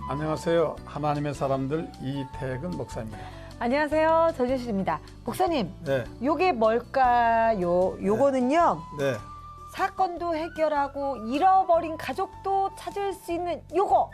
안녕하세요. 하나님의 사람들 이태근 목사입니다. 안녕하세요. 전진실입니다. 목사님, 네. 요게 뭘까요? 요거는요. 네. 사건도 해결하고 잃어버린 가족도 찾을 수 있는 요거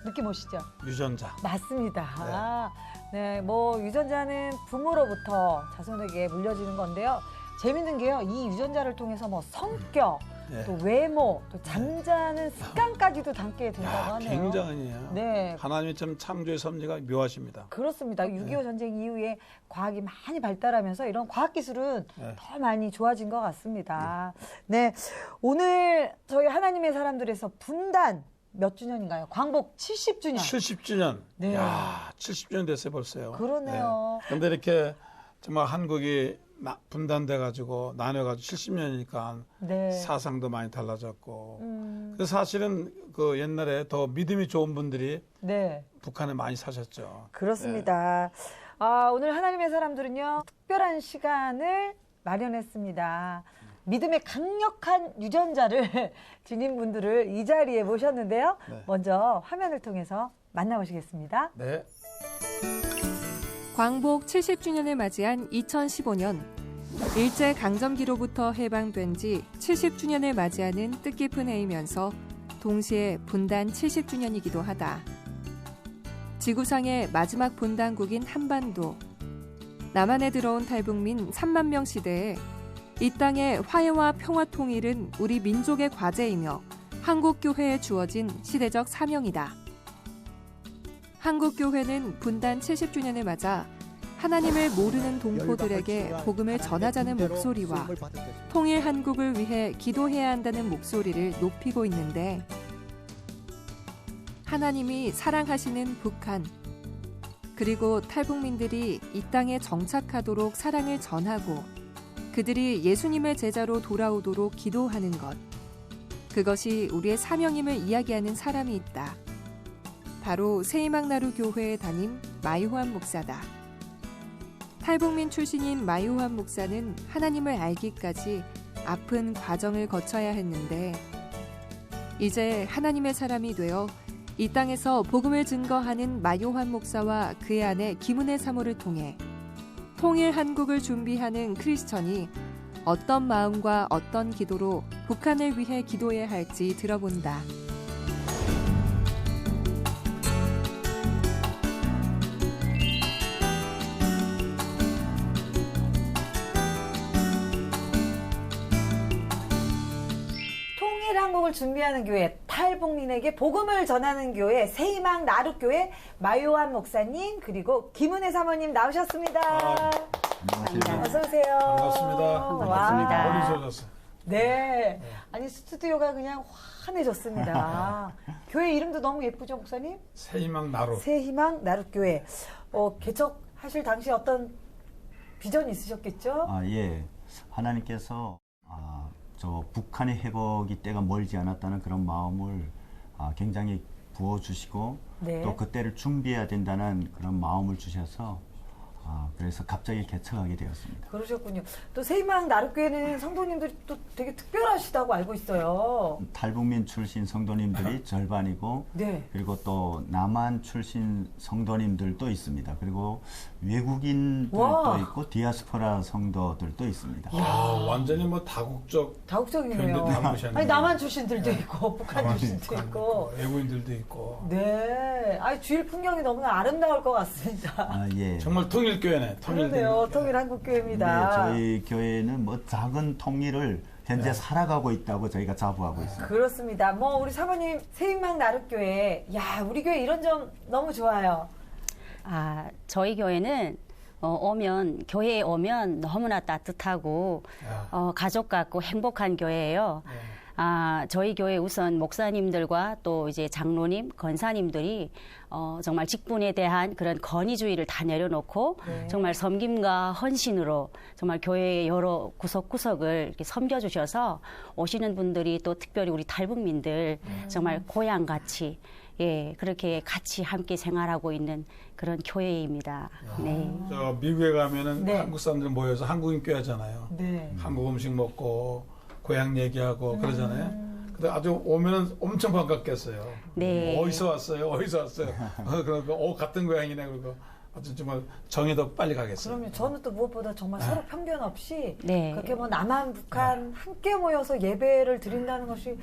느낌 오시죠? 유전자. 맞습니다. 네, 뭐 유전자는 부모로부터 자손에게 물려지는 건데요. 재밌는 게요. 이 유전자를 통해서 뭐 성격, 네. 또 외모, 또 잠자는 습관까지도 담게 된다고 하네요. 굉장히요. 네. 하나님의 참 창조의 섭리가 묘하십니다. 그렇습니다. 6.25 전쟁 이후에 과학이 많이 발달하면서 이런 과학기술은 더 많이 좋아진 것 같습니다. 네. 오늘 저희 하나님의 사람들에서 분단 몇 주년인가요? 광복 70주년. 70주년. 네. 야, 70주년 됐어요, 벌써요. 그러네요. 그런데 이렇게 정말 한국이 분단돼가지고 나뉘어가지고 70년이니까 네. 사상도 많이 달라졌고. 그래서 사실은 그 옛날에 더 믿음이 좋은 분들이 네. 북한에 많이 사셨죠. 그렇습니다. 아, 오늘 하나님의 사람들은요, 특별한 시간을 마련했습니다. 믿음의 강력한 유전자를 지닌 분들을 이 자리에 모셨는데요. 네. 먼저 화면을 통해서 만나보시겠습니다. 네. 광복 70주년을 맞이한 2015년 일제강점기로부터 해방된 지 70주년을 맞이하는 뜻깊은 해이면서 동시에 분단 70주년이기도 하다. 지구상의 마지막 분단국인 한반도, 남한에 들어온 탈북민 3만 명 시대에 이 땅의 화해와 평화 통일은 우리 민족의 과제이며 한국교회에 주어진 시대적 사명이다. 한국교회는 분단 70주년을 맞아 하나님을 모르는 동포들에게 복음을 전하자는 목소리와 통일 한국을 위해 기도해야 한다는 목소리를 높이고 있는데, 하나님이 사랑하시는 북한, 그리고 탈북민들이 이 땅에 정착하도록 사랑을 전하고 그들이 예수님의 제자로 돌아오도록 기도하는 것, 그것이 우리의 사명임을 이야기하는 사람이 있다. 바로 새희망나루 교회에 담임 마이호한 목사다. 탈북민 출신인 마이호한 목사는 하나님을 알기까지 아픈 과정을 거쳐야 했는데, 이제 하나님의 사람이 되어 이 땅에서 복음을 증거하는 마이호한 목사와 그의 아내 김은혜 사모를 통해 통일 한국을 준비하는 크리스천이 어떤 마음과 어떤 기도로 북한을 위해 기도해야 할지 들어본다. 한국을 준비하는 교회, 탈북민에게 복음을 전하는 교회, 새희망 나룻교회 마요한 목사님, 그리고 김은혜 사모님 나오셨습니다. 안녕하세요. 어서 오세요. 반갑습니다. 반갑습니다. 머리 좋아졌어요. 네. 아니, 스튜디오가 그냥 환해졌습니다. 교회 이름도 너무 예쁘죠, 목사님? 새희망 나루. 새희망 나룻교회. 개척하실 당시 어떤 비전이 있으셨겠죠? 예. 하나님께서 저 북한의 회복이 때가 멀지 않았다는 그런 마음을 굉장히 부어주시고, 네. 또 그때를 준비해야 된다는 그런 마음을 주셔서 그래서 갑자기 개척하게 되었습니다. 그러셨군요. 또 새희망 나룻교회는 성도님들이 또 되게 특별하시다고 알고 있어요. 탈북민 출신 성도님들이 절반이고, 네. 그리고 또 남한 출신 성도님들도 있습니다. 그리고 외국인들도 와. 있고 디아스포라 성도들도 있습니다. 완전히 뭐 다국적. 다국적이네요. 견디 담으셨네요. 아니, 남한 출신들도 있고, 북한 출신도 있고. 외국인들도 있고. 네. 아니, 주일 풍경이 너무나 아름다울 것 같습니다. 예. 정말 통일교회네. 그러네요. 통일한국교회입니다. 네, 저희 교회는 뭐 작은 통일을 현재 살아가고 있다고 저희가 자부하고 있습니다. 그렇습니다. 우리 사모님 새희망 나룻교회, 야, 우리 교회 이런 점 너무 좋아요. 저희 교회는 교회에 오면 너무나 따뜻하고 가족 같고 행복한 교회예요. 저희 교회 우선 목사님들과 또 이제 장로님, 권사님들이 정말 직분에 대한 그런 건의주의를 다 내려놓고 정말 섬김과 헌신으로 정말 교회의 여러 구석구석을 이렇게 섬겨주셔서 오시는 분들이 또 특별히 우리 탈북민들 정말 고향같이 그렇게 같이 함께 생활하고 있는 그런 교회입니다. 네. 저 미국에 가면은 네. 한국 사람들 모여서 한국인 교 하잖아요. 네. 한국 음식 먹고 고향 얘기하고 그러잖아요. 근데 아주 오면은 엄청 반갑겠어요. 네. 어디서 왔어요? 어디서 왔어요? 그러고 같은 고향이네. 그러고 아주 정말 정이 더 빨리 가겠어요. 그러면 저는 또 무엇보다 정말 서로 편견 없이 네. 그렇게 뭐 남한, 북한 함께 모여서 예배를 드린다는 것이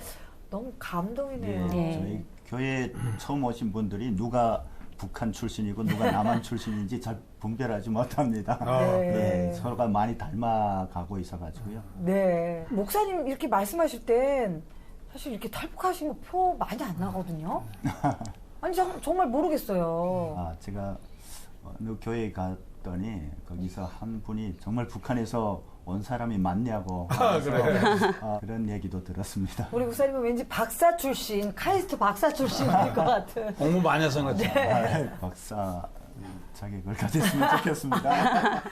너무 감동이네요. 네. 저희 교회 처음 오신 분들이 누가 북한 출신이고 누가 남한 출신인지 잘 분별하지 못합니다. 네. 네, 서로가 많이 닮아가고 있어가지고요. 네. 목사님 이렇게 말씀하실 땐 사실 이렇게 탈북하신 거 표 많이 안 나거든요. 아니 정말 모르겠어요. 제가 어느 교회에 갔더니 거기서 한 분이 정말 북한에서 온 사람이 많냐고 그래. 그런 얘기도 들었습니다. 우리 목사님은 왠지 박사 출신, 카이스트 박사 출신일 것 같은. 공부 많이 해서 그렇지. 박사 자격을 가졌으면 좋겠습니다.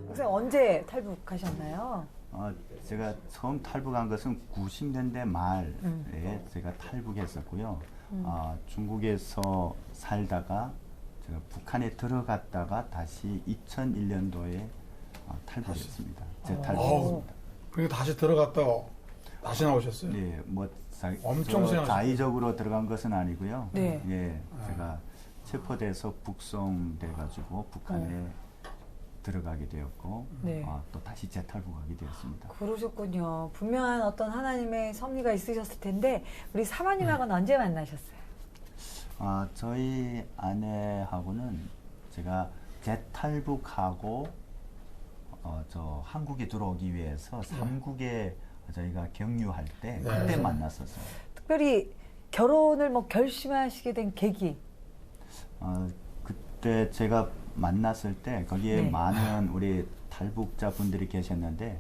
목사님 언제 탈북하셨나요? 제가 처음 탈북한 것은 90년대 말에 제가 탈북했었고요. 중국에서 살다가 제가 북한에 들어갔다가 다시 2001년도에 탈북했습니다. 재탈북했습니다. 그러니까 다시 들어갔다고 다시 나오셨어요? 네, 뭐 엄청 생각하셨어요. 자의적으로 들어간 것은 아니고요. 네. 예, 제가 체포돼서 북송돼가지고 북한에 들어가게 되었고 네. 또 다시 재탈북하게 되었습니다. 그러셨군요. 분명한 어떤 하나님의 섭리가 있으셨을 텐데 우리 사모님하고는 언제 만나셨어요? 저희 아내하고는 제가 재탈북하고 저 한국에 들어오기 위해서 삼국에 저희가 경유할 때 그때 만났었어요. 특별히 결혼을 뭐 결심하시게 된 계기. 그때 제가 만났을 때 거기에 네. 많은 우리 탈북자 분들이 계셨는데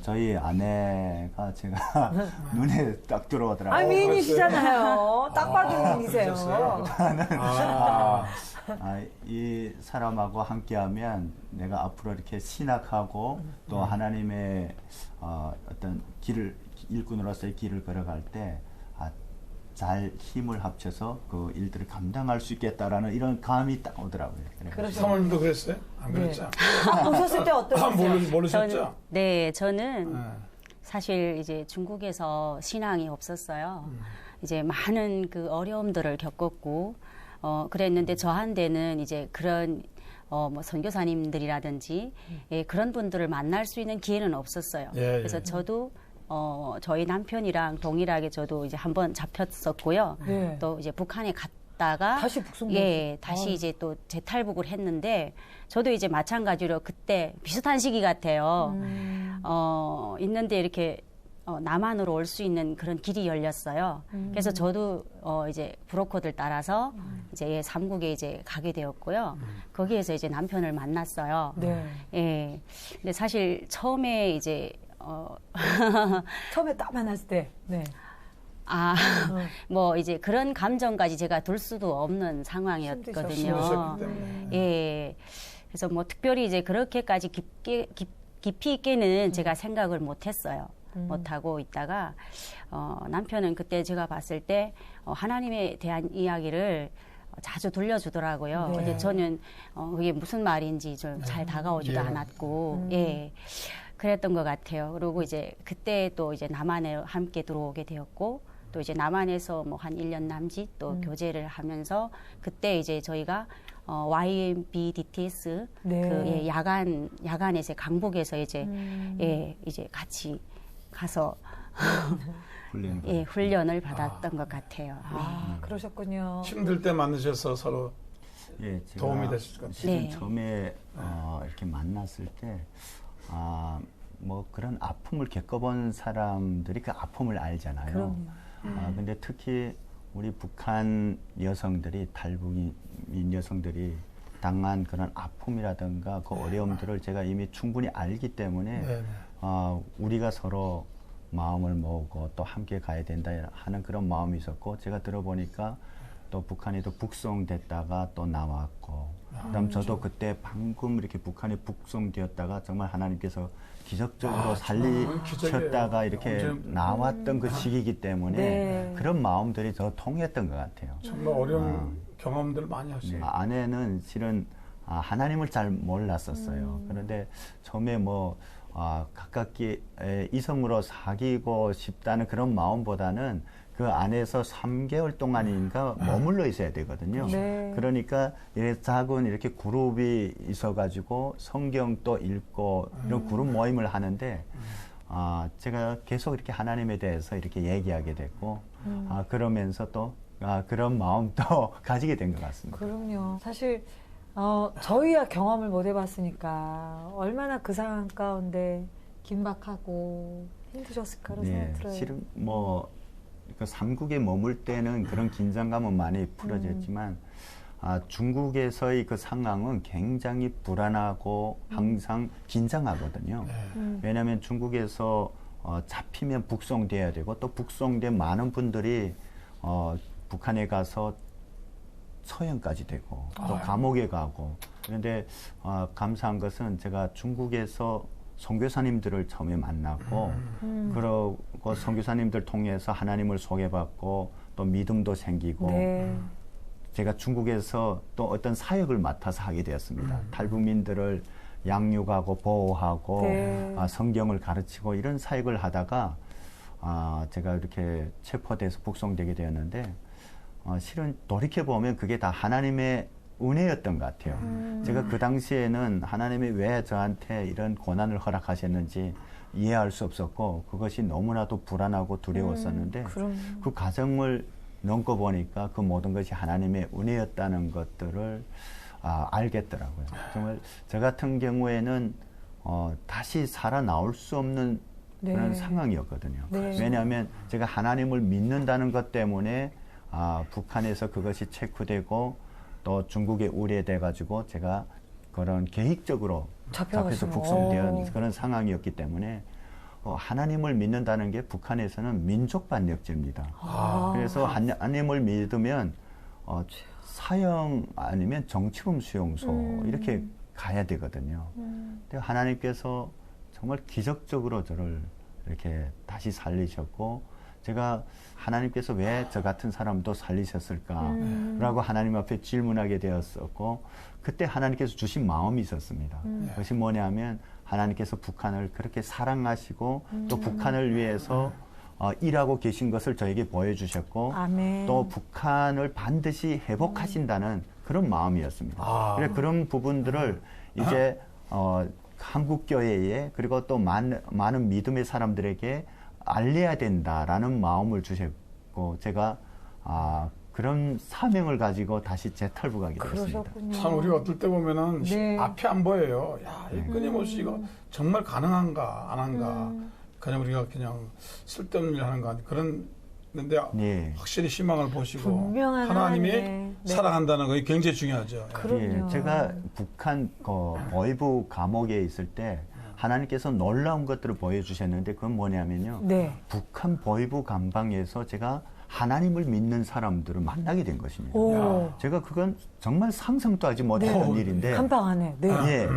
저희 아내가 제가 눈에 딱 들어오더라고요. 미인이시잖아요. 딱 봐도 미인이세요. 이 사람하고 함께하면 내가 앞으로 이렇게 신학하고 또 하나님의 어떤 길을 일꾼으로서의 길을 걸어갈 때 잘 힘을 합쳐서 그 일들을 감당할 수 있겠다라는 이런 감이 딱 오더라고요. 그러죠. 사모님도 그랬어요? 안 네. 그랬죠? 보셨을 때 어떠셨어요? 모르셨죠? 저는 사실 이제 중국에서 신앙이 없었어요. 이제 많은 그 어려움들을 겪었고, 그랬는데 저한테는 이제 그런 뭐 선교사님들이라든지 그런 분들을 만날 수 있는 기회는 없었어요. 그래서 저도 저희 남편이랑 동일하게 저도 이제 한번 잡혔었고요. 네. 또 이제 북한에 갔다가 다시 북송. 다시 이제 또 재탈북을 했는데 저도 이제 마찬가지로 그때 비슷한 시기 같아요. 있는데 이렇게 남한으로 올 수 있는 그런 길이 열렸어요. 그래서 저도 이제 브로커들 따라서 이제 삼국에 이제 가게 되었고요. 거기에서 이제 남편을 만났어요. 네. 예. 근데 사실 처음에 이제 처음에 딱 만났을 때. 네. 뭐 이제 그런 감정까지 제가 둘 수도 없는 상황이었거든요. 힘드셨기 때문에. 예. 그래서 뭐 특별히 이제 그렇게까지 깊이 있게는 제가 생각을 못했어요. 못하고 있다가 남편은 그때 제가 봤을 때 하나님에 대한 이야기를 자주 들려주더라고요. 네. 근데 저는 그게 무슨 말인지 좀 잘 다가오지도 않았고, 예. 그랬던 것 같아요. 그리고 이제 그때 또 이제 남한에 함께 들어오게 되었고, 또 이제 남한에서 뭐 한 1년 남짓 또 교제를 하면서 그때 이제 저희가 YMBDTS 네. 그 야간에서 강북에서 이제 이제 같이 가서 훈련을 받았던 것 같아요. 그러셨군요. 힘들 때 만나셔서 서로 예, 제가 도움이 됐을 것 같아요. 실은 네. 처음에 이렇게 만났을 때 뭐 그런 아픔을 겪어본 사람들이 그 아픔을 알잖아요. 그럼요. 근데 특히 우리 북한 여성들이 탈북인 여성들이 당한 그런 아픔이라든가 그 어려움들을 제가 이미 충분히 알기 때문에 네. 우리가 서로 마음을 모으고 또 함께 가야 된다 하는 그런 마음이 있었고, 제가 들어보니까 또 북한이 또 북송됐다가 또 나왔고, 그다음 저도 그때 방금 이렇게 북한이 북송되었다가 정말 하나님께서 기적적으로 살리셨다가 이렇게 나왔던 그 시기이기 때문에 네. 그런 마음들이 더 통했던 것 같아요. 정말 어려운 경험들 많이 하셨어요. 아내는 실은 하나님을 잘 몰랐었어요. 그런데 처음에 가깝게 이성으로 사귀고 싶다는 그런 마음보다는 그 안에서 3개월 동안인가 머물러 있어야 되거든요. 네. 그러니까 작은 이렇게 그룹이 있어가지고 성경도 읽고 이런 그룹 모임을 하는데 제가 계속 이렇게 하나님에 대해서 이렇게 얘기하게 됐고 그러면서 또 그런 마음도 가지게 된 것 같습니다. 그럼요. 사실 저희야 경험을 못 해봤으니까 얼마나 그 상황 가운데 긴박하고 힘드셨을까로 생각이 들어요. 실은 그 삼국에 머물 때는 그런 긴장감은 많이 풀어졌지만 중국에서의 그 상황은 굉장히 불안하고 항상 긴장하거든요. 왜냐하면 중국에서 잡히면 북송돼야 되고 또 북송된 많은 분들이 북한에 가서 처형까지 되고 또 감옥에 가고. 그런데 감사한 것은 제가 중국에서 선교사님들을 처음에 만났고 그러고 선교사님들 통해서 하나님을 소개받고 또 믿음도 생기고 네. 제가 중국에서 또 어떤 사역을 맡아서 하게 되었습니다. 탈북민들을 양육하고 보호하고 네. 성경을 가르치고 이런 사역을 하다가 제가 이렇게 체포돼서 북송되게 되었는데 실은 돌이켜보면 그게 다 하나님의 은혜였던 것 같아요. 제가 그 당시에는 하나님이 왜 저한테 이런 고난을 허락하셨는지 이해할 수 없었고 그것이 너무나도 불안하고 두려웠었는데 그 과정을 넘고 보니까 그 모든 것이 하나님의 은혜였다는 것들을 알겠더라고요. 정말 저 같은 경우에는 다시 살아나올 수 없는 그런 상황이었거든요. 네. 왜냐하면 제가 하나님을 믿는다는 것 때문에 북한에서 그것이 체크되고 또 중국에 의뢰돼가지고 제가 그런 계획적으로 잡혀서 북송된 그런 상황이었기 때문에 하나님을 믿는다는 게 북한에서는 민족반역죄입니다. 그래서 하나님을 믿으면 사형 아니면 정치범 수용소 이렇게 가야 되거든요. 근데 하나님께서 정말 기적적으로 저를 이렇게 다시 살리셨고 제가 하나님께서 왜 저 같은 사람도 살리셨을까라고 하나님 앞에 질문하게 되었었고 그때 하나님께서 주신 마음이 있었습니다. 그것이 뭐냐면 하나님께서 북한을 그렇게 사랑하시고 또 북한을 위해서 일하고 계신 것을 저에게 보여주셨고 아멘. 또 북한을 반드시 회복하신다는 그런 마음이었습니다. 그래서 그런 부분들을 이제 한국 교회에 그리고 또 많은 믿음의 사람들에게 알려야 된다라는 마음을 주셨고 제가 그런 사명을 가지고 다시 재탈북하게 되었습니다. 참 우리가 어떨 때 보면은 앞이 안 보여요. 야, 이 끊임없이 이거 정말 가능한가 안 한가. 그냥 우리가 그냥 쓸데없는 일 하는가 그런데 확실히 희망을 보시고 하나님이 사랑한다는 거 굉장히 중요하죠. 그럼요. 제가 북한 보이부 감옥에 있을 때 하나님께서 놀라운 것들을 보여주셨는데 그건 뭐냐면요. 북한 보이부 감방에서 제가 하나님을 믿는 사람들을 만나게 된 것입니다. 제가 그건 정말 상상도 하지 못했던 일인데. 감방 안에. 예.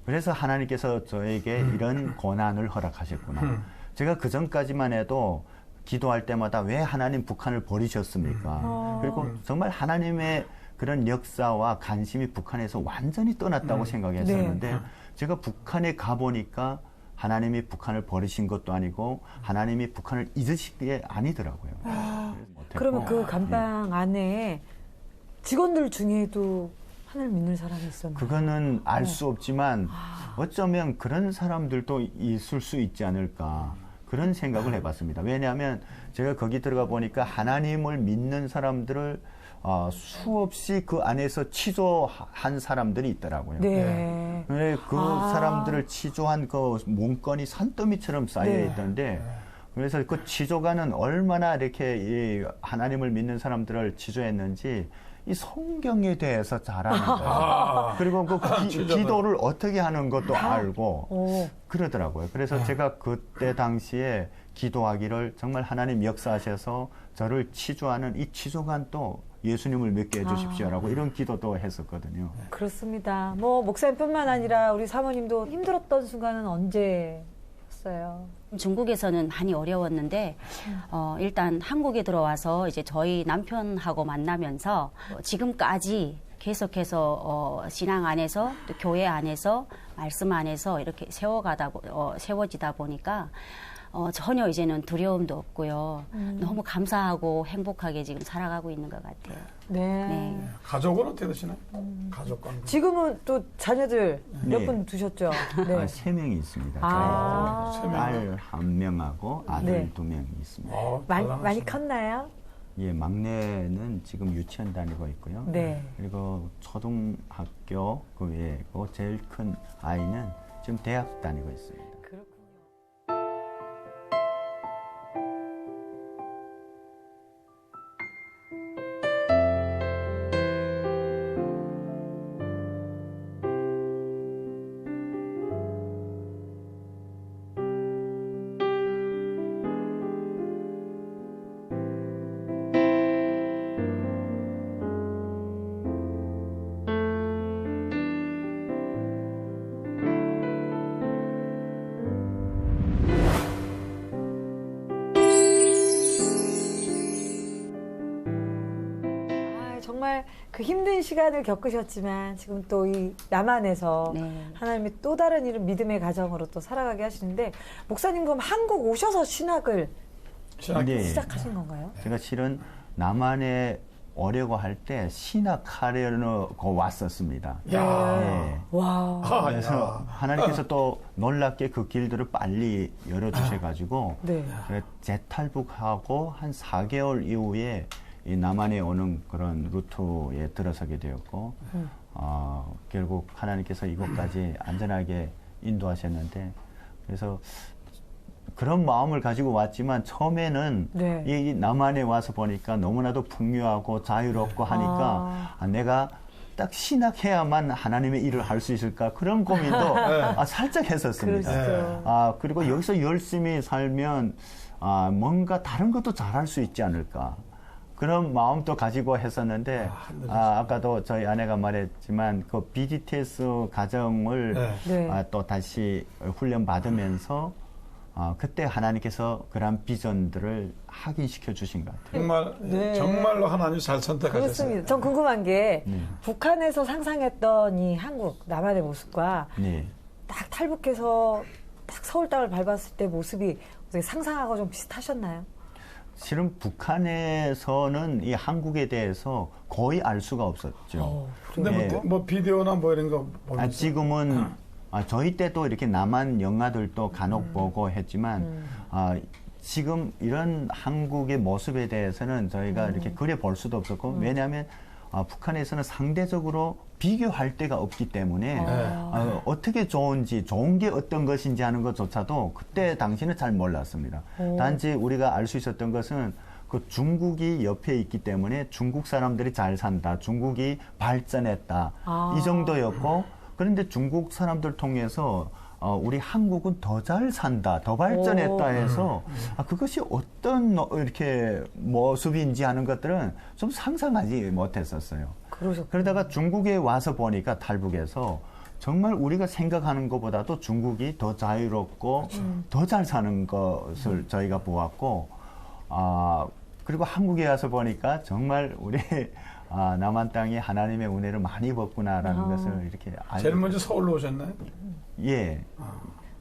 그래서 하나님께서 저에게 이런 고난을 허락하셨구나. 제가 그 전까지만 해도 기도할 때마다 왜 하나님 북한을 버리셨습니까? 그리고 정말 하나님의 그런 역사와 관심이 북한에서 완전히 떠났다고 생각했었는데 제가 북한에 가보니까 하나님이 북한을 버리신 것도 아니고 하나님이 북한을 잊으신 게 아니더라고요. 그러면 그 감방 안에 직원들 중에도 하나님 믿는 사람이 있었나요? 그거는 알 수 없지만 어쩌면 그런 사람들도 있을 수 있지 않을까 그런 생각을 해봤습니다. 왜냐하면 제가 거기 들어가 보니까 하나님을 믿는 사람들을 수없이 그 안에서 치조한 사람들이 있더라고요. 그 사람들을 치조한 그 문건이 산더미처럼 쌓여 있던데 그래서 그 치조가는 얼마나 이렇게 이 하나님을 믿는 사람들을 치조했는지 이 성경에 대해서 잘 아는 거예요. 그리고 그 기도를 어떻게 하는 것도 알고 그러더라고요. 그래서 제가 그때 당시에 기도하기를 정말 하나님 역사하셔서 저를 치유하는 이 치유간 또 예수님을 믿게 해주십시오라고 이런 기도도 했었거든요. 그렇습니다. 뭐 목사님뿐만 아니라 우리 사모님도 힘들었던 순간은 언제였어요? 중국에서는 많이 어려웠는데 일단 한국에 들어와서 이제 저희 남편하고 만나면서 지금까지 계속해서 신앙 안에서 또 교회 안에서 말씀 안에서 이렇게 세워지다 보니까 전혀 이제는 두려움도 없고요. 너무 감사하고 행복하게 지금 살아가고 있는 것 같아요. 네. 가족은 어떻게 되시나요? 가족 관계. 지금은 또 자녀들 몇 네. 분 두셨죠? 네. 3명이 있습니다. 딸 1명하고 아들 네. 2명이 있습니다. 많이 컸나요? 예, 막내는 지금 유치원 다니고 있고요. 네. 그리고 초등학교 그 외에고 제일 큰 아이는 지금 대학 다니고 있습니다. 그렇군요. 정말 그 힘든 시간을 겪으셨지만 지금 또 이 남한에서 하나님이 또 다른 이런 믿음의 가정으로 또 살아가게 하시는데 목사님 그럼 한국 오셔서 신학을 시작하신 건가요? 제가 실은 남한에 오려고 할 때 신학하려고 왔었습니다. 와. 그래서 하나님께서 또 놀랍게 그 길들을 빨리 열어주셔가지고 재탈북하고 한 4개월 이후에 이 남한에 오는 그런 루트에 들어서게 되었고 결국 하나님께서 이곳까지 안전하게 인도하셨는데 그래서 그런 마음을 가지고 왔지만 처음에는 이 남한에 와서 보니까 너무나도 풍요하고 자유롭고 하니까 내가 딱 신학해야만 하나님의 일을 할 수 있을까 그런 고민도 살짝 했었습니다. 그리고 여기서 열심히 살면 뭔가 다른 것도 잘할 수 있지 않을까 그런 마음도 가지고 했었는데 아까도 저희 아내가 말했지만 그 BDTS 가정을 또 다시 훈련 받으면서 그때 하나님께서 그런 비전들을 확인시켜 주신 것 같아요. 정말로 하나님이 잘 선택하셨어요. 그렇습니다. 전 궁금한 게 북한에서 상상했던 이 한국 남한의 모습과 딱 탈북해서 딱 서울 땅을 밟았을 때 모습이 상상하고 좀 비슷하셨나요? 실은 북한에서는 이 한국에 대해서 거의 알 수가 없었죠. 근데 뭐 비디오나 뭐 이런 거 보면서 지금은 저희 때도 이렇게 남한 영화들도 간혹 보고 했지만 지금 이런 한국의 모습에 대해서는 저희가 이렇게 그래 볼 수도 없었고 왜냐하면 북한에서는 상대적으로 비교할 데가 없기 때문에 어떻게 좋은지 좋은 게 어떤 것인지 하는 것조차도 그때 당시는 잘 몰랐습니다. 단지 우리가 알 수 있었던 것은 그 중국이 옆에 있기 때문에 중국 사람들이 잘 산다. 중국이 발전했다. 이 정도였고 그런데 중국 사람들 통해서 우리 한국은 더 잘 산다, 더 발전했다 해서 그것이 어떤 이렇게 모습인지 하는 것들은 좀 상상하지 못했었어요. 그러다가 중국에 와서 보니까 탈북해서 정말 우리가 생각하는 것보다도 중국이 더 자유롭고 더 잘 사는 것을 저희가 보았고 그리고 한국에 와서 보니까 정말 우리 남한 땅에 하나님의 은혜를 많이 입었구나라는 것을 이렇게 제일 먼저 서울로 오셨나요? 예.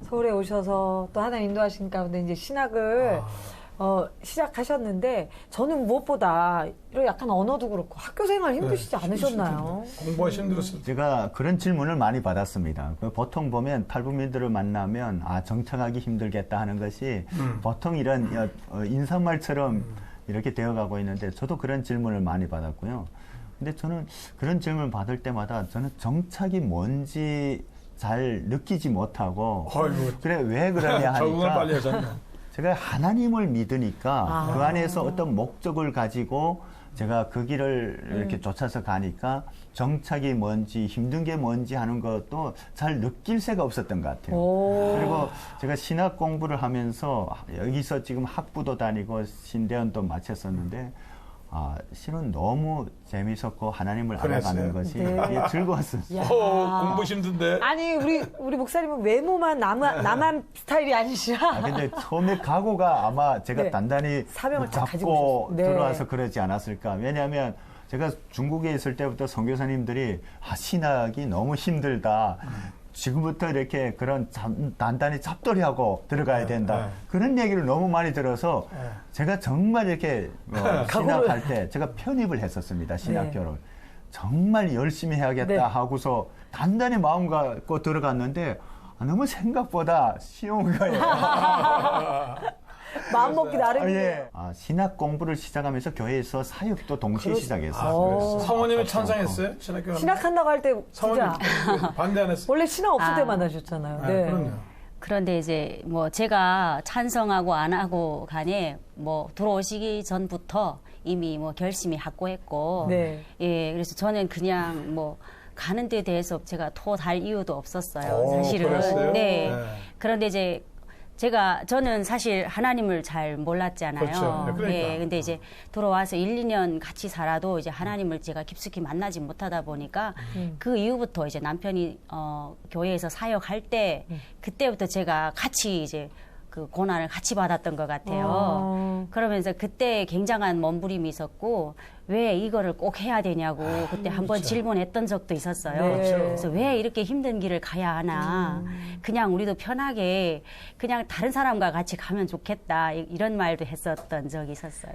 서울에 오셔서 또 하나님 인도하신 가운데 이제 신학을 시작하셨는데 저는 무엇보다 이런 약간 언어도 그렇고 학교 생활 힘드시지 않으셨나요? 공부하기 힘들었어요. 제가 그런 질문을 많이 받았습니다. 보통 보면 탈북민들을 만나면 정착하기 힘들겠다 하는 것이 보통 이런 인사말처럼 이렇게 되어가고 있는데 저도 그런 질문을 많이 받았고요. 근데 저는 그런 질문을 받을 때마다 저는 정착이 뭔지 잘 느끼지 못하고 그래 왜 그러냐 하니까 제가 하나님을 믿으니까 그 안에서 어떤 목적을 가지고 제가 그 길을 이렇게 쫓아서 가니까 정착이 뭔지 힘든 게 뭔지 하는 것도 잘 느낄 새가 없었던 것 같아요. 그리고 제가 신학 공부를 하면서 여기서 지금 학부도 다니고 신대원도 마쳤었는데 실은 너무 재밌었고 하나님을 알아가는 것이 즐거웠어요. 공부 힘든데. 아니 우리 목사님은 외모만 남한 스타일이 아니시라. 근데 처음에 각오가 아마 제가 단단히 사명을 잡고 들어와서 그러지 않았을까. 왜냐하면 제가 중국에 있을 때부터 선교사님들이 신학이 너무 힘들다. 지금부터 이렇게 그런 단단히 잡돌이하고 들어가야 된다. 그런 얘기를 너무 많이 들어서 제가 정말 이렇게 신학할 때 제가 편입을 했었습니다. 신학교를. 정말 열심히 해야겠다 하고서 단단히 마음 갖고 들어갔는데 너무 생각보다 쉬운 거예요. 마음 먹기 나름이에요. 신학 공부를 시작하면서 교회에서 사역도 동시에 시작했어요. 사모님이 찬성했어요? 신학교 신학한다고 할 때 진짜 반대 안 했어요? 원래 신학 없을 때 만나셨잖아요. 네. 그럼요. 그런데 이제 뭐 제가 찬성하고 안 하고 간에 뭐 들어오시기 전부터 이미 뭐 결심이 확고했고, 예, 그래서 저는 그냥 뭐 가는 데 대해서 제가 토달 이유도 없었어요. 사실은. 그랬어요? 네. 그런데 이제 저는 사실 하나님을 잘 몰랐잖아요. 그렇죠. 그러니까. 예, 근데 이제 들어와서 1, 2년 같이 살아도 이제 하나님을 제가 깊숙이 만나지 못하다 보니까 그 이후부터 이제 남편이 교회에서 사역할 때 그때부터 제가 같이 이제 그 고난을 같이 받았던 것 같아요. 그러면서 그때 굉장한 몸부림이 있었고 왜 이거를 꼭 해야 되냐고 그때 한번 질문했던 적도 있었어요. 그래서 왜 이렇게 힘든 길을 가야 하나. 그냥 우리도 편하게 그냥 다른 사람과 같이 가면 좋겠다. 이런 말도 했었던 적이 있었어요.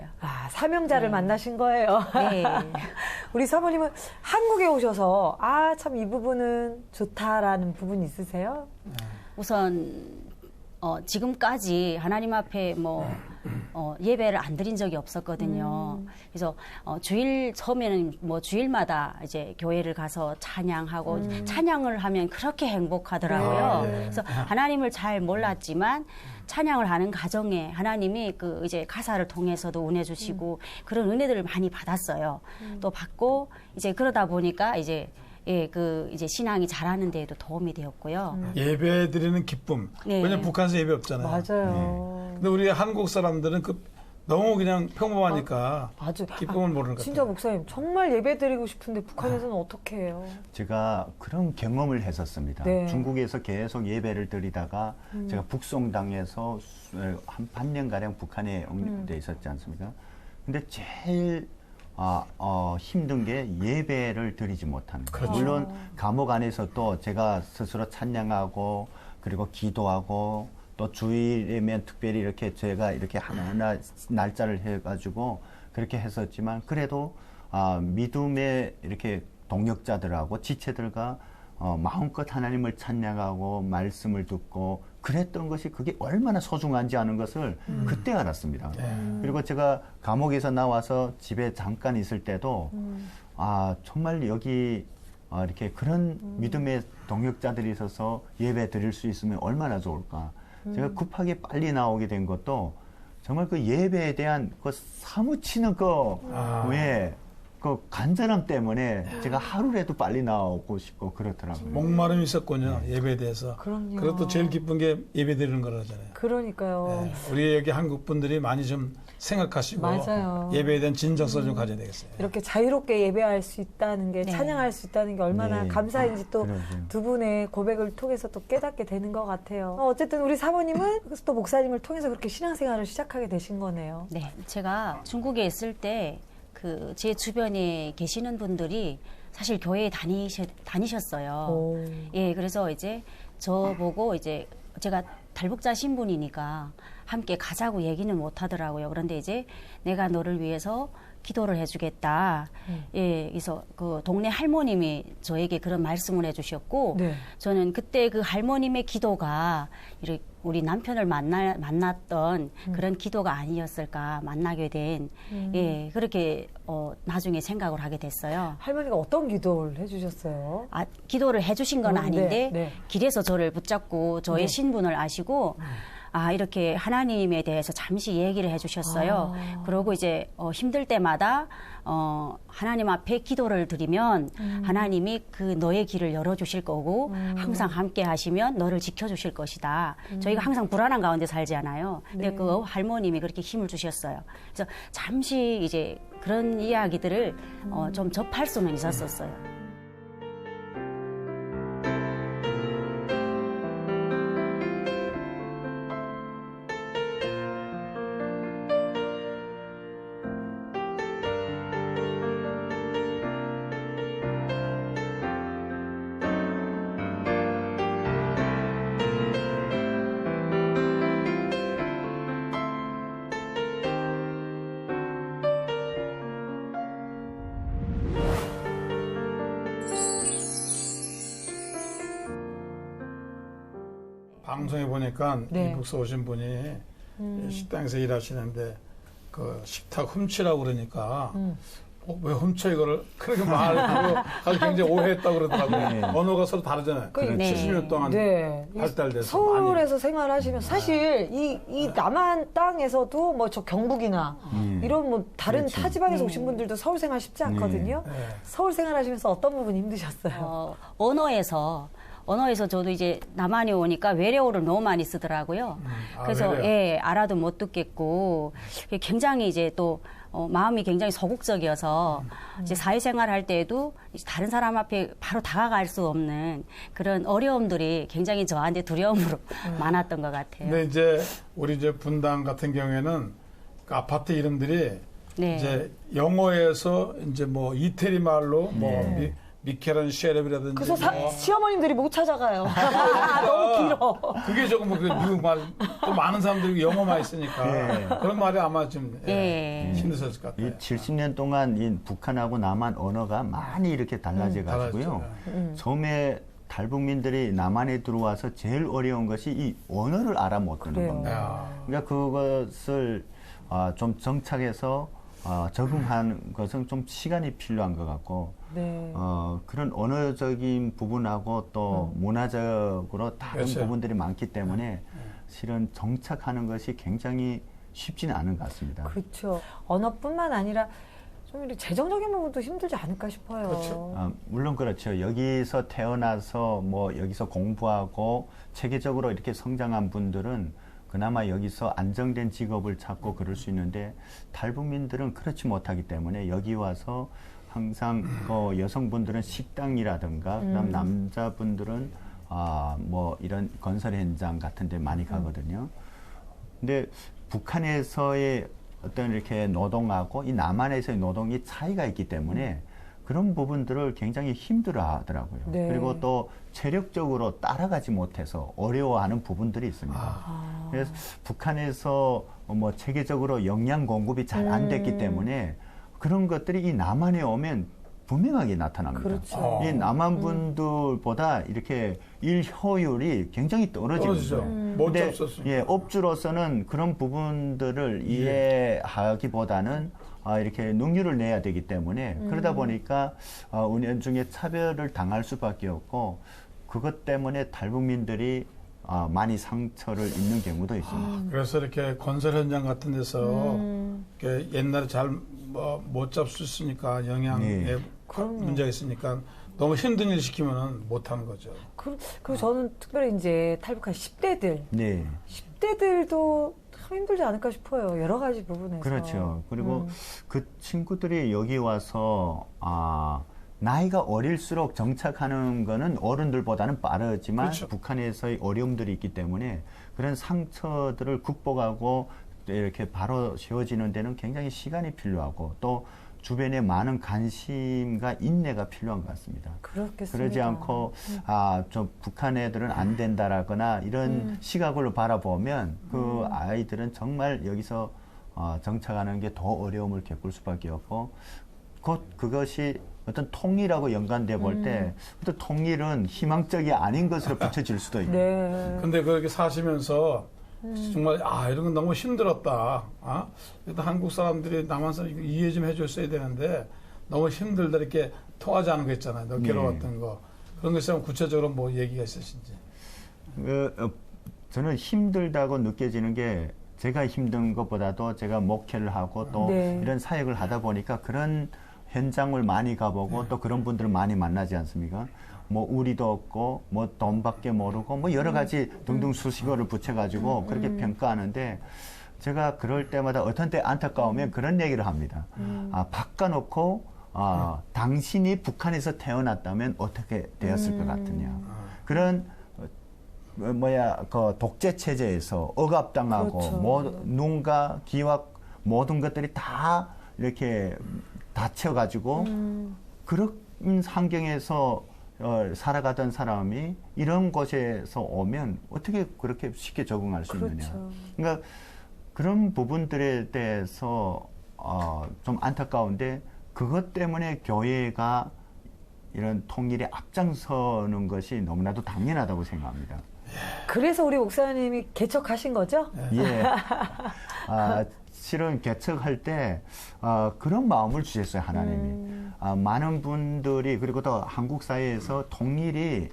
사명자를 만나신 거예요. 네. 우리 사모님은 한국에 오셔서 참 이 부분은 좋다라는 부분 있으세요? 우선 지금까지 하나님 앞에 예배를 안 드린 적이 없었거든요. 그래서 처음에는 주일마다 이제 교회를 가서 찬양하고 찬양을 하면 그렇게 행복하더라고요. 그래서 하나님을 잘 몰랐지만 찬양을 하는 가정에 하나님이 이제 가사를 통해서도 은혜 주시고 그런 은혜들을 많이 받았어요. 또 받고 이제 그러다 보니까 이제 이제 신앙이 자라는 데에도 도움이 되었고요. 예배 드리는 기쁨. 왜냐면 북한에서 예배 없잖아요. 맞아요. 근데 우리 한국 사람들은 너무 그냥 평범하니까 기쁨을 모르는 것 같아요. 진짜 목사님 정말 예배 드리고 싶은데 북한에서는 어떻게 해요? 제가 그런 경험을 했었습니다. 중국에서 계속 예배를 드리다가 제가 북송당해서 한 반년가량 북한에 돼 있었지 않습니까? 근데 제일 힘든 게 예배를 드리지 못하는 거예요. 그렇죠. 물론 감옥 안에서도 제가 스스로 찬양하고 그리고 기도하고 또 주일이면 특별히 이렇게 제가 이렇게 하나하나 날짜를 해가지고 그렇게 했었지만 그래도 믿음의 이렇게 동역자들하고 지체들과 마음껏 하나님을 찬양하고 말씀을 듣고 그랬던 것이 그게 얼마나 소중한지 아는 것을 그때 알았습니다. 그리고 제가 감옥에서 나와서 집에 잠깐 있을 때도 정말 여기 이렇게 그런 믿음의 동역자들이 있어서 예배 드릴 수 있으면 얼마나 좋을까. 제가 급하게 빨리 나오게 된 것도 정말 그 예배에 대한 그 사무치는 그 간절함 때문에 제가 하루라도 빨리 나오고 싶고 그렇더라고요. 목마름이 있었군요. 예배에 대해서. 그럼요. 그리고 또 제일 기쁜 게 예배 드리는 거라잖아요. 그러니까요. 우리 여기 한국 분들이 많이 좀 생각하시고 맞아요. 예배에 대한 진정성을 좀 가져야 되겠어요. 이렇게 자유롭게 예배할 수 있다는 게 찬양할 수 있다는 게 얼마나 감사한지 또 두 분의 고백을 통해서 또 깨닫게 되는 것 같아요. 어쨌든 우리 사모님은 또 목사님을 통해서 그렇게 신앙생활을 시작하게 되신 거네요. 네, 제가 중국에 있을 때 제 주변에 계시는 분들이 사실 교회에 다니셨어요. 예, 그래서 이제 저보고 이제 제가 탈북자 신분이니까 함께 가자고 얘기는 못 하더라고요. 그런데 이제 내가 너를 위해서 기도를 해주겠다. 예, 그래서 그 동네 할머님이 저에게 그런 말씀을 해주셨고, 저는 그때 그 할머님의 기도가 이렇게 우리 남편을 만났던 그런 기도가 아니었을까, 만나게 된, 예, 그렇게 나중에 생각을 하게 됐어요. 할머니가 어떤 기도를 해주셨어요? 기도를 해주신 건 아닌데 길에서 저를 붙잡고 저의 신분을 아시고 이렇게 하나님에 대해서 잠시 얘기를 해주셨어요. 그러고 이제 힘들 때마다 하나님 앞에 기도를 드리면 하나님이 그 너의 길을 열어주실 거고 항상 함께 하시면 너를 지켜주실 것이다. 저희가 항상 불안한 가운데 살지 않아요. 근데 네. 그 할머님이 그렇게 힘을 주셨어요. 그래서 잠시 이제 그런 이야기들을 좀 접할 수는 있었었어요. 방송에 보니까 네. 이북서 오신 분이 식당에서 일하시는데 그 식탁 훔치라고 그러니까 왜 훔쳐 이거를 그렇게 말하고 굉장히 오해했다고 그러더라고요. 네. 언어가 서로 다르잖아요. 그러니까. 70년 동안 네. 발달돼서 서울에서 생활하시면서 사실 이 남한 땅에서도 뭐 저 경북이나 이런 뭐 다른 그렇지. 타 지방에서 오신 분들도 서울 생활 쉽지 않거든요. 네. 서울 생활하시면서 어떤 부분이 힘드셨어요? 언어에서 저도 이제 남한에 오니까 외래어를 너무 많이 쓰더라고요. 그래서 외래어. 예, 알아도 못 듣겠고 굉장히 이제 또 마음이 굉장히 소극적이어서 이제 사회생활 할 때에도 이제 다른 사람 앞에 바로 다가갈 수 없는 그런 어려움들이 굉장히 저한테 두려움으로 많았던 것 같아요. 근데 이제 우리 이제 분당 같은 경우에는 그 아파트 이름들이 네. 이제 영어에서 이제 뭐 이태리 말로 뭐 미켈한 셰럽이라든지 그래서 뭐 시어머님들이 못 찾아가요. 너무 길어. 그게 조금 그 미국 말 또 많은 사람들이 영어만 있으니까 그런 말이 아마 좀 힘드셨을 것 같아요. 이 70년 동안 이 북한하고 남한 언어가 많이 이렇게 달라져 가지고요. 처음에 탈북민들이 남한에 들어와서 제일 어려운 것이 이 언어를 알아 못 듣는 그래요. 겁니다. 그러니까 그것을 좀 정착해서 적응하는 것은 좀 시간이 필요한 것 같고 네. 그런 언어적인 부분하고 또 문화적으로 다른 그렇죠. 부분들이 많기 때문에 실은 정착하는 것이 굉장히 쉽지는 않은 것 같습니다. 그렇죠. 언어뿐만 아니라 좀 이렇게 재정적인 부분도 힘들지 않을까 싶어요. 그렇죠. 물론 그렇죠. 여기서 태어나서 뭐 여기서 공부하고 체계적으로 이렇게 성장한 분들은 그나마 여기서 안정된 직업을 찾고 그럴 수 있는데 탈북민들은 그렇지 못하기 때문에 여기 와서 항상 여성분들은 식당이라든가 그다음 남자분들은 뭐 이런 건설 현장 같은 데 많이 가거든요. 근데 북한에서의 어떤 이렇게 노동하고 이 남한에서의 노동이 차이가 있기 때문에 그런 부분들을 굉장히 힘들어 하더라고요. 네. 그리고 또 체력적으로 따라가지 못해서 어려워하는 부분들이 있습니다. 그래서 북한에서 뭐 체계적으로 영양 공급이 잘 안 됐기 때문에 그런 것들이 이 남한에 오면 분명하게 나타납니다. 그렇죠. 이 남한 분들보다 이렇게 일 효율이 굉장히 떨어지죠. 못 잡섰어요. 예, 업주로서는 그런 부분들을 이해하기보다는 이렇게 능률을 내야 되기 때문에 그러다 보니까 은연중에 차별을 당할 수밖에 없고 그것 때문에 탈북민들이 많이 상처를 입는 경우도 있습니다. 그래서 이렇게 건설 현장 같은 데서 이렇게 옛날에 잘 못 잡수으니까 영양에 문제가 있으니까 너무 힘든 일 시키면은 못 하는 거죠. 그리고 저는 특별히 이제 탈북한 10대들, 네. 10대들도 참 힘들지 않을까 싶어요. 여러 가지 부분에서. 그렇죠. 그리고 그 친구들이 여기 와서 나이가 어릴수록 정착하는 거는 어른들보다는 빠르지만 그렇죠. 북한에서의 어려움들이 있기 때문에 그런 상처들을 극복하고 이렇게 바로 세워지는 데는 굉장히 시간이 필요하고 또 주변에 많은 관심과 인내가 필요한 것 같습니다. 그렇겠습니다. 그러지 않고 좀 북한 애들은 안 된다라거나 이런 시각으로 바라보면 그 아이들은 정말 여기서 정착하는 게 더 어려움을 겪을 수밖에 없고 곧 그것이 어떤 통일하고 연관돼 볼 때 어떤 통일은 희망적이 아닌 것으로 비춰질 수도 있고. 네. 근데 그렇게 사시면서 정말 이런 건 너무 힘들었다. 일단 한국 사람들이 남한 사람 이해 좀 해줬어야 되는데 너무 힘들다 이렇게 통하지 않은 거 있잖아요. 너무 괴로웠던 거. 그런 거 있으면 구체적으로 뭐 얘기가 있으신지. 저는 힘들다고 느껴지는 게 제가 힘든 것보다도 제가 목회를 하고 또 네. 이런 사역을 하다 보니까 그런 현장을 많이 가보고 또 그런 분들을 많이 만나지 않습니까? 뭐 우리도 없고 뭐 돈밖에 모르고 뭐 여러 가지 등등 수식어를 붙여가지고 그렇게 평가하는데 제가 그럴 때마다 어떤 때 안타까우면 그런 얘기를 합니다. 바꿔놓고 당신이 북한에서 태어났다면 어떻게 되었을 것 같으냐. 그런 그 독재 체제에서 억압당하고 그렇죠. 눈과 귀와 모든 것들이 다 이렇게 닫혀가지고 그런 환경에서 살아가던 사람이 이런 곳에서 오면 어떻게 그렇게 쉽게 적응할 수 있느냐. 그러니까 그런 부분들에 대해서 좀 안타까운데 그것 때문에 교회가 이런 통일에 앞장서는 것이 너무나도 당연하다고 생각합니다. 그래서 우리 목사님이 개척하신 거죠? 예. 실은 개척할 때 그런 마음을 주셨어요, 하나님이. 많은 분들이 그리고 또 한국 사회에서 통일이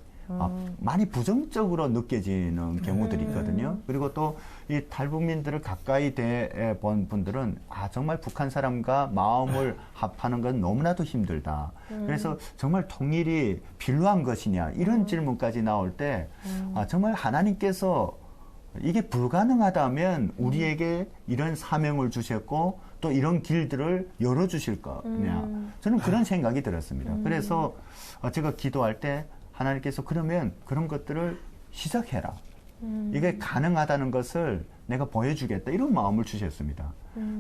많이 부정적으로 느껴지는 경우들이 있거든요. 그리고 또 이 탈북민들을 가까이 본 분들은 정말 북한 사람과 마음을 합하는 건 너무나도 힘들다. 그래서 정말 통일이 필요한 것이냐 이런 질문까지 나올 때 정말 하나님께서 이게 불가능하다면 우리에게 이런 사명을 주셨고 또 이런 길들을 열어주실 거냐. 저는 그런 생각이 들었습니다. 그래서 제가 기도할 때 하나님께서 그러면 그런 것들을 시작해라. 이게 가능하다는 것을 내가 보여주겠다. 이런 마음을 주셨습니다.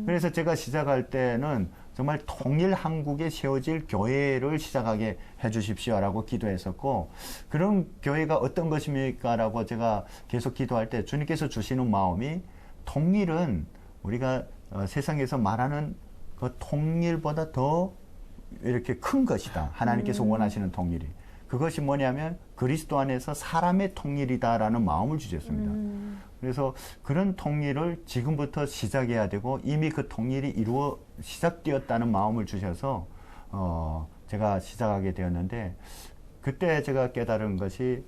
그래서 제가 시작할 때는 정말 통일 한국에 세워질 교회를 시작하게 해 주십시오라고 기도했었고 그런 교회가 어떤 것입니까? 라고 제가 계속 기도할 때 주님께서 주시는 마음이 통일은 우리가 세상에서 말하는 그 통일보다 더 이렇게 큰 것이다. 하나님께서 원하시는 통일이. 그것이 뭐냐면 그리스도 안에서 사람의 통일이다라는 마음을 주셨습니다. 그래서 그런 통일을 지금부터 시작해야 되고 이미 그 통일이 시작되었다는 마음을 주셔서 제가 시작하게 되었는데 그때 제가 깨달은 것이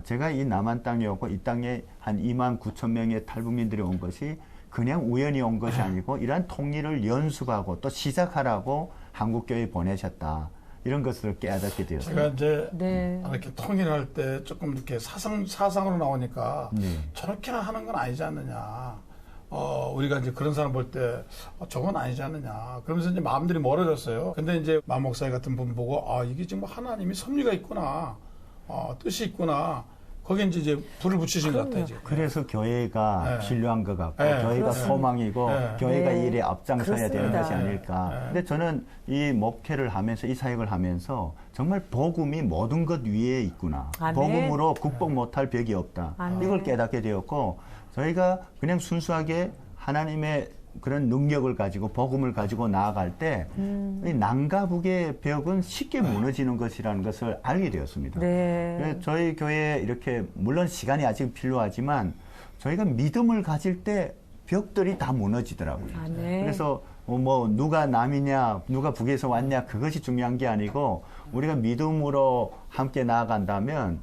제가 이 남한 땅에 오고 이 땅에 한 2만 9천 명의 탈북민들이 온 것이 그냥 우연히 온 것이 아니고 이러한 통일을 연습하고 또 시작하라고 한국교회에 보내셨다. 이런 것을 깨닫게 되었어요. 제가 이제 이렇게 통일할 때 조금 이렇게 사상으로 나오니까 저렇게나 하는 건 아니지 않느냐. 우리가 이제 그런 사람 볼 때 저건 아니지 않느냐. 그러면서 이제 마음들이 멀어졌어요. 근데 이제 마 목사님 같은 분 보고 이게 지금 하나님이 섭리가 있구나. 뜻이 있구나. 거기에 이제 불을 붙이신 것 같아요. 지금. 그래서 교회가 필요한 것 같고 교회가 소망이고 교회가 이 일에 앞장서야 되는 것이 아닐까. 근데 저는 이 목회를 하면서 이 사역을 하면서 정말 복음이 모든 것 위에 있구나. 복음으로 극복 못할 벽이 없다. 이걸 깨닫게 되었고 저희가 그냥 순수하게 하나님의 그런 능력을 가지고 복음을 가지고 나아갈 때 이 남과 북의 벽은 쉽게 무너지는 것이라는 것을 알게 되었습니다. 그래서 저희 교회에 이렇게 물론 시간이 아직 필요하지만 저희가 믿음을 가질 때 벽들이 다 무너지더라고요. 그래서 뭐 누가 남이냐 누가 북에서 왔냐 그것이 중요한 게 아니고 우리가 믿음으로 함께 나아간다면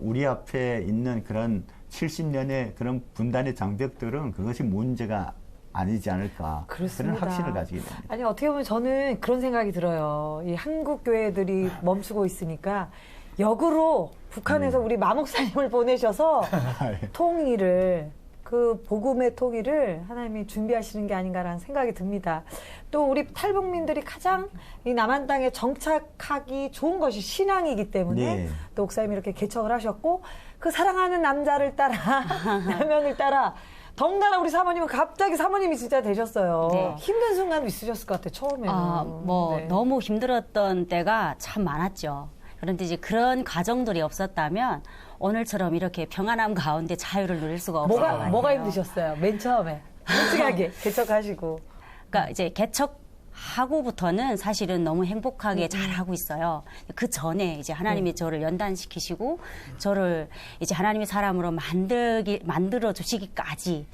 우리 앞에 있는 그런 70년의 그런 분단의 장벽들은 그것이 문제가 아니지 않을까. 그렇습니다. 그런 확신을 가지게 됩니다. 아니 어떻게 보면 저는 그런 생각이 들어요. 이 한국 교회들이 멈추고 있으니까 역으로 북한에서 우리 마 목사님을 보내셔서 통일을 그 복음의 통일을 하나님이 준비하시는 게 아닌가라는 생각이 듭니다. 또 우리 탈북민들이 가장 이 남한 땅에 정착하기 좋은 것이 신앙이기 때문에 또 목사님이 이렇게 개척을 하셨고 그 사랑하는 남자를 따라 남편을 따라 덩달아 우리 사모님은 갑자기 사모님이 진짜 되셨어요. 힘든 순간도 있으셨을 것 같아요, 처음에는. 너무 힘들었던 때가 참 많았죠. 그런데 이제 그런 과정들이 없었다면 오늘처럼 이렇게 평안함 가운데 자유를 누릴 수가 없어요. 뭐가 힘드셨어요? 맨 처음에. 솔직하게 개척하시고. 그러니까 이제 개척하고부터는 사실은 너무 행복하게 잘 하고 있어요. 그 전에 이제 하나님이 저를 연단시키시고 저를 이제 하나님의 사람으로 만들어 주시기까지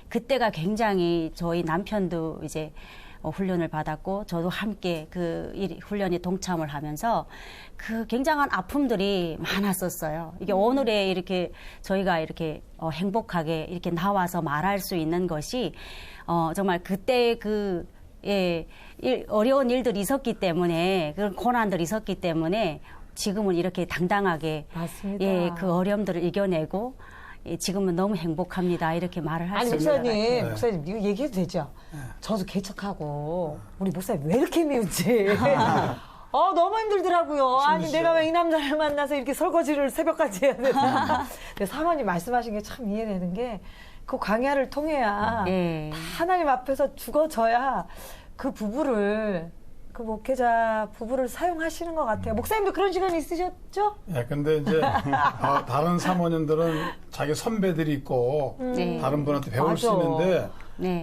그때가 굉장히 저희 남편도 이제 훈련을 받았고 저도 함께 그 훈련에 동참을 하면서 그 굉장한 아픔들이 많았었어요. 이게 오늘에 이렇게 저희가 이렇게 행복하게 이렇게 나와서 말할 수 있는 것이 정말 그때 어려운 일들이 있었기 때문에 그런 고난들이 있었기 때문에 지금은 이렇게 당당하게 맞습니다. 그 어려움들을 이겨내고 지금은 너무 행복합니다. 이렇게 말을 할 수 있습니다. 목사님, 목사님 이거 얘기해도 되죠? 저도 개척하고 우리 목사님 왜 이렇게 미운지. 너무 힘들더라고요. 아니 내가 왜 이 남자를 만나서 이렇게 설거지를 새벽까지 해야 되나. 사모님 말씀하신 게 참 이해되는 게 그 광야를 통해야 다 하나님 앞에서 죽어져야 그 부부를 그 목회자 부부를 사용하시는 것 같아요. 목사님도 그런 시간이 있으셨죠? 예, 근데 이제 다른 사모님들은 자기 선배들이 있고 다른 분한테 배울 수 있는데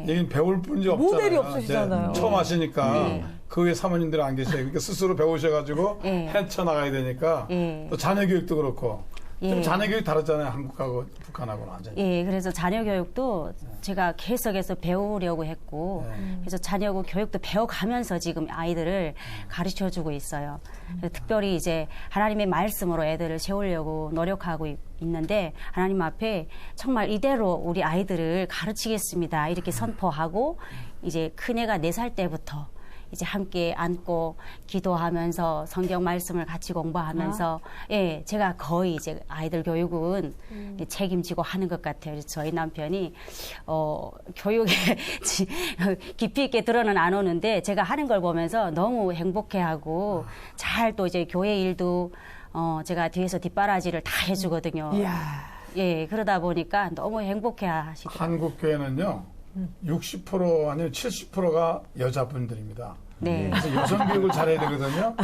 여긴 배울 분이 없잖아요. 모델이 없으시잖아요. 처음 하시니까 그 위에 사모님들이 안 계셔요. 그러니까 스스로 배우셔가지고 헤쳐나가야 되니까 또 자녀 교육도 그렇고 좀 자녀 교육 다르잖아요. 한국하고 북한하고는 완전히. 예, 그래서 자녀 교육도 제가 계속해서 배우려고 했고 그래서 자녀 교육도 배워가면서 지금 아이들을 가르쳐주고 있어요. 그래서 특별히 이제 하나님의 말씀으로 애들을 세우려고 노력하고 있는데 하나님 앞에 정말 이대로 우리 아이들을 가르치겠습니다. 이렇게 선포하고 이제 큰애가 4살 때부터 이제 함께 앉고 기도하면서 성경 말씀을 같이 공부하면서 예, 제가 거의 이제 아이들 교육은 책임지고 하는 것 같아요. 그래서 저희 남편이 교육에 깊이 있게 들어는 안 오는데 제가 하는 걸 보면서 너무 행복해하고 잘 또 이제 교회 일도 제가 뒤에서 뒷바라지를 다 해주거든요. 예, 그러다 보니까 너무 행복해 하시더라고요. 한국 교회는요. 60% 아니면 70%가 여자분들입니다. 네. 그래서 여성 교육을 잘해야 되거든요.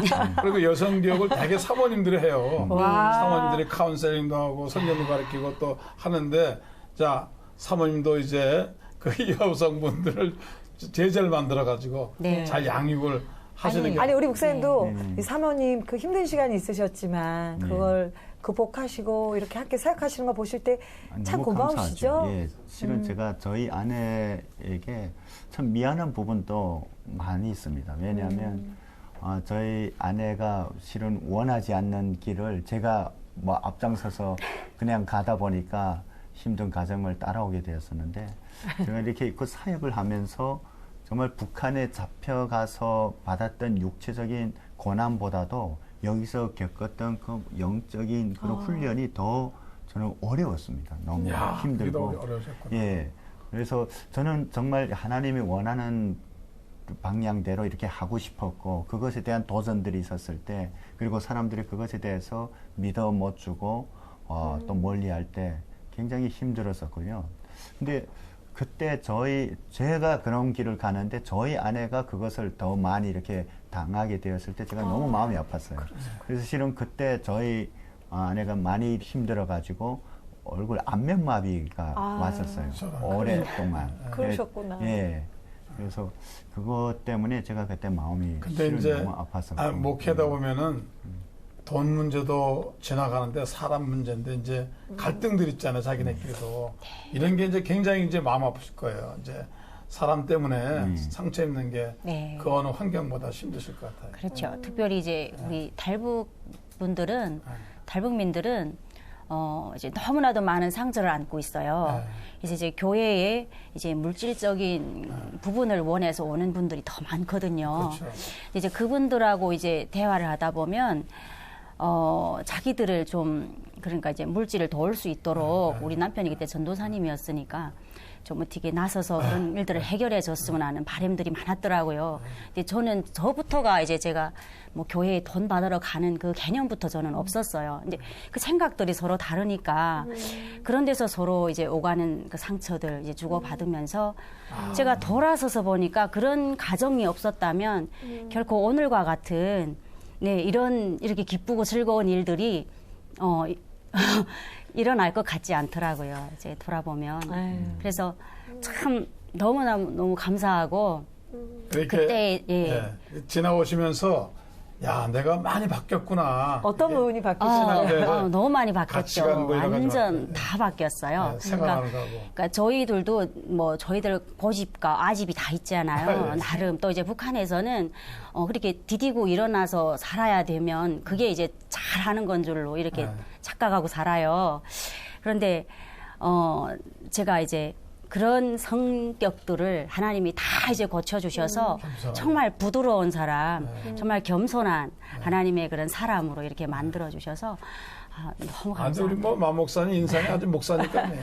그리고 여성 교육을 대개 사모님들이 해요. 사모님들이 카운셀링도 하고 성경도 가르치고 또 하는데 자 사모님도 이제 그 여성분들을 제자를 만들어가지고 잘 양육을 하시는 게 아니 우리 목사님도 이 사모님 그 힘든 시간이 있으셨지만 그걸 극복하시고 이렇게 함께 생각하시는 거 보실 때 참 고마우시죠? 예, 실은 제가 저희 아내에게 참 미안한 부분도 많이 있습니다. 왜냐하면 저희 아내가 실은 원하지 않는 길을 제가 뭐 앞장서서 그냥 가다 보니까 힘든 가정을 따라오게 되었었는데 제가 이렇게 그 사역을 하면서 정말 북한에 잡혀가서 받았던 육체적인 고난보다도 여기서 겪었던 그 영적인 그런 훈련이 더 저는 어려웠습니다. 너무 힘들고. 어려우셨구나. 예. 그래서 저는 정말 하나님이 원하는 방향대로 이렇게 하고 싶었고 그것에 대한 도전들이 있었을 때 그리고 사람들이 그것에 대해서 믿어 못 주고 또 멀리할 때 굉장히 힘들었었거든요. 근데 그때 제가 그런 길을 가는데 저희 아내가 그것을 더 많이 이렇게 당하게 되었을 때 제가 너무 마음이 아팠어요. 그래서 실은 그때 저희 아내가 많이 힘들어가지고 얼굴 안면마비가 왔었어요. 오랫동안. 그러셨구나. 예. 그래서 그것 때문에 제가 그때 마음이 근데 이제 너무 아팠었고. 목회다 보면은 돈 문제도 지나가는데 사람 문제인데 이제 갈등들 있잖아요. 자기네끼리도. 이런 게 이제 굉장히 이제 마음 아프실 거예요. 이제 사람 때문에 상처 입는 게 그 어느 환경보다 힘드실 것 같아요. 그렇죠. 특별히 이제 우리 탈북민들은 이제 너무나도 많은 상처를 안고 있어요. 그래서 이제 교회에 이제 물질적인 부분을 원해서 오는 분들이 더 많거든요. 그렇죠. 이제 그분들하고 이제 대화를 하다 보면 자기들을 좀 그러니까 이제 물질을 도울 수 있도록 우리 남편이 그때 전도사님이었으니까 좀 어떻게 나서서 그런 일들을 해결해 줬으면 하는 바람들이 많았더라고요. 근데 저는 저부터가 이제 제가 뭐 교회에 돈 받으러 가는 그 개념부터 저는 없었어요. 이제 그 생각들이 서로 다르니까 그런 데서 서로 이제 오가는 그 상처들 이제 주고받으면서 제가 돌아서서 보니까 그런 가정이 없었다면 결코 오늘과 같은 이렇게 기쁘고 즐거운 일들이 일어날 것 같지 않더라고요. 이제 돌아보면. 그래서 참 너무 감사하고 그렇게 그때 지나오시면서 야, 내가 많이 바뀌었구나. 어떤 부분이 바뀌시나요? 너무 많이 가치관 바뀌었죠. 뭐 이런 가지 완전 바뀌었네. 다 바뀌었어요. 네, 생각하는 거하고. 그러니까 저희들도 뭐 저희들 고집과 아집이 다 있잖아요. 나름 또 이제 북한에서는 그렇게 디디고 일어나서 살아야 되면 그게 이제 잘하는 건 줄로 이렇게 착각하고 살아요. 그런데 제가 이제 그런 성격들을 하나님이 다 이제 고쳐주셔서 정말 부드러운 사람, 정말 겸손한 하나님의 그런 사람으로 이렇게 만들어주셔서 너무 아주 감사합니다. 우리 만 목사님 인상이 아주 목사니까요.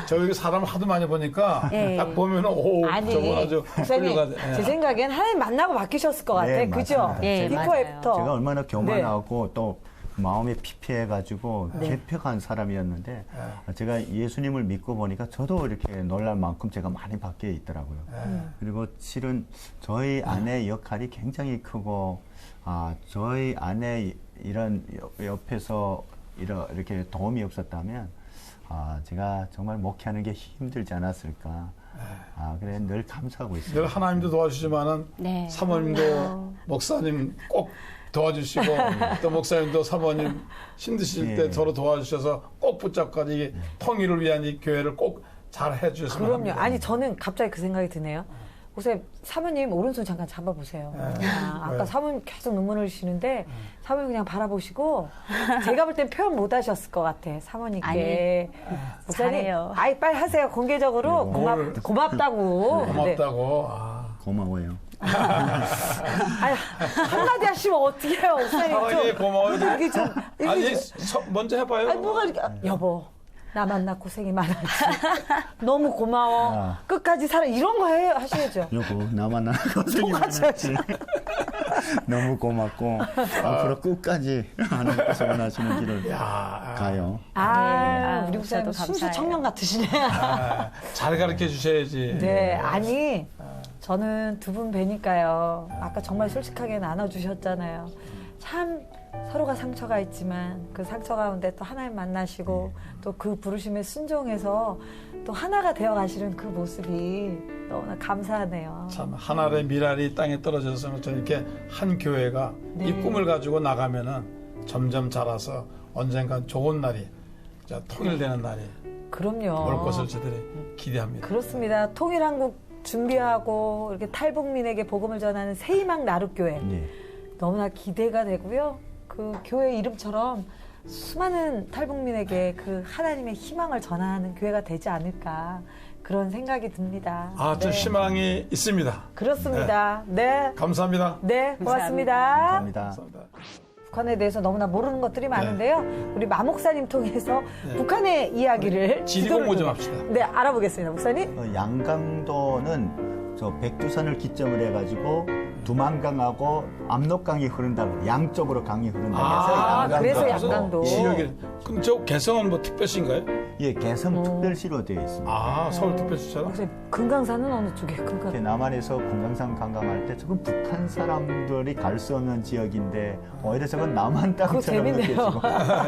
저희 사람 하도 많이 보니까 네. 딱 보면 저거 아주 목사님, 훌륭하다. 제 생각엔 하나님 만나고 바뀌셨을 것 같아. 네, 그죠? 맞습니다. 네, 비포 맞아요. 애프터. 제가 얼마나 교만하고 또 마음이 피폐해가지고 개벽한 사람이었는데 제가 예수님을 믿고 보니까 저도 이렇게 놀랄 만큼 제가 많이 바뀌어 있더라고요. 그리고 실은 저희 아내의 역할이 굉장히 크고 저희 아내 이런 옆에서 이렇게 도움이 없었다면 제가 정말 목회하는 게 힘들지 않았을까. 그래 늘 감사하고 있습니다. 늘 하나님도 도와주시지만은 네. 사모님도 목사님 꼭 도와주시고 또 목사님도 사모님 힘드실 때 서로 도와주셔서 꼭 붙잡고 이 통일을 위한 이 교회를 꼭 잘 해주셨으면 그럼요. 합니다. 아니 저는 갑자기 그 생각이 드네요. 목사님, 사모님 오른손 잠깐 잡아보세요. 아까 사모님 계속 눈물 흘리시는데 사모님 그냥 바라보시고 제가 볼 땐 표현 못 하셨을 것 같아. 사모님께. 목사님, 잘해요. 빨리 하세요. 공개적으로 고맙다고. 네. 고맙다고. 고마워요. 한마디 하시면 어떻게 해요, 목사님? 고마워요. 이게 좀 아니 먼저 해봐요. 아니 뭐가 이렇게 여보 나 만나 고생이 많았지. 너무 고마워. 끝까지 살아 이런 거 하셔야죠. 여보 나만 나 고생이 많았지. 너무 고맙고 앞으로 끝까지 하나님께서 원하시는 길을 가요. 우리 목사님 저도 순수 감사해요. 청년 같으시네. 잘 가르쳐 주셔야지. 네, 아니 저는 두 분 뵈니까요. 아까 정말 솔직하게 나눠주셨잖아요. 참 서로가 상처가 있지만 그 상처 가운데 또 하나님 만나시고 또 그 부르심에 순종해서 또 하나가 되어 가시는 그 모습이 너무나 감사하네요. 참 하나의 미랄이 땅에 떨어져서 것처럼 이렇게 한 교회가 이 꿈을 가지고 나가면은 점점 자라서 언젠간 좋은 날이 통일되는 날이 그럼요. 올 것을 저들이 기대합니다. 그렇습니다. 통일한국 준비하고 이렇게 탈북민에게 복음을 전하는 새희망 나룻교회 너무나 기대가 되고요. 그 교회 이름처럼 수많은 탈북민에게 그 하나님의 희망을 전하는 교회가 되지 않을까 그런 생각이 듭니다. 저 희망이 있습니다. 그렇습니다. 네. 감사합니다. 네, 고맙습니다. 감사합니다. 북한에 대해서 너무나 모르는 것들이 많은데요. 우리 마 목사님 통해서 북한의 이야기를 지리 공부 좀 합시다. 네, 알아보겠습니다. 목사님. 양강도는 저 백두산을 기점으로 해가지고 두만강하고 압록강이 흐른다고 양쪽으로 강이 흐른다고 해서 그래서 양강도. 지역이 그럼 저 개성은 뭐 특별시인가요? 예, 개성 특별시로 되어 있습니다. 서울 특별시처럼? 목사님, 금강산은 어느 쪽에? 이렇게 남한에서 금강산 관광할 때 저건 북한 사람들이 갈 수 없는 지역인데 오히려 저건 남한 그거 땅처럼 재밌네요.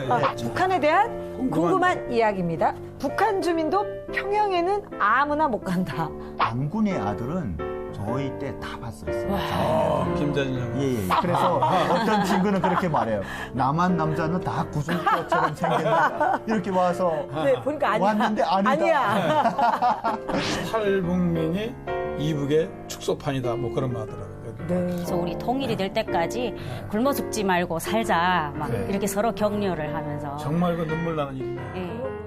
느껴지고 북한에 대한 궁금한 이야기입니다. 북한 주민도 평양에는 아무나 못 간다. 장군의 아들은 저희 때 다 봤었어요. 김대중. 예. 그래서 어떤 친구는 그렇게 말해요. 남한 남자는 다 구슬뼈처럼 생겼다. 이렇게 와서 네, 보니까 아니야. 왔는데 아니다. 탈북민이 이북의 축소판이다. 뭐 그런 말 하더라고요. 네. 그래서 우리 통일이 될 때까지 굶어 죽지 말고 살자 막 네. 이렇게 서로 격려를 하면서 정말 그 눈물 나는 일이네요. 예.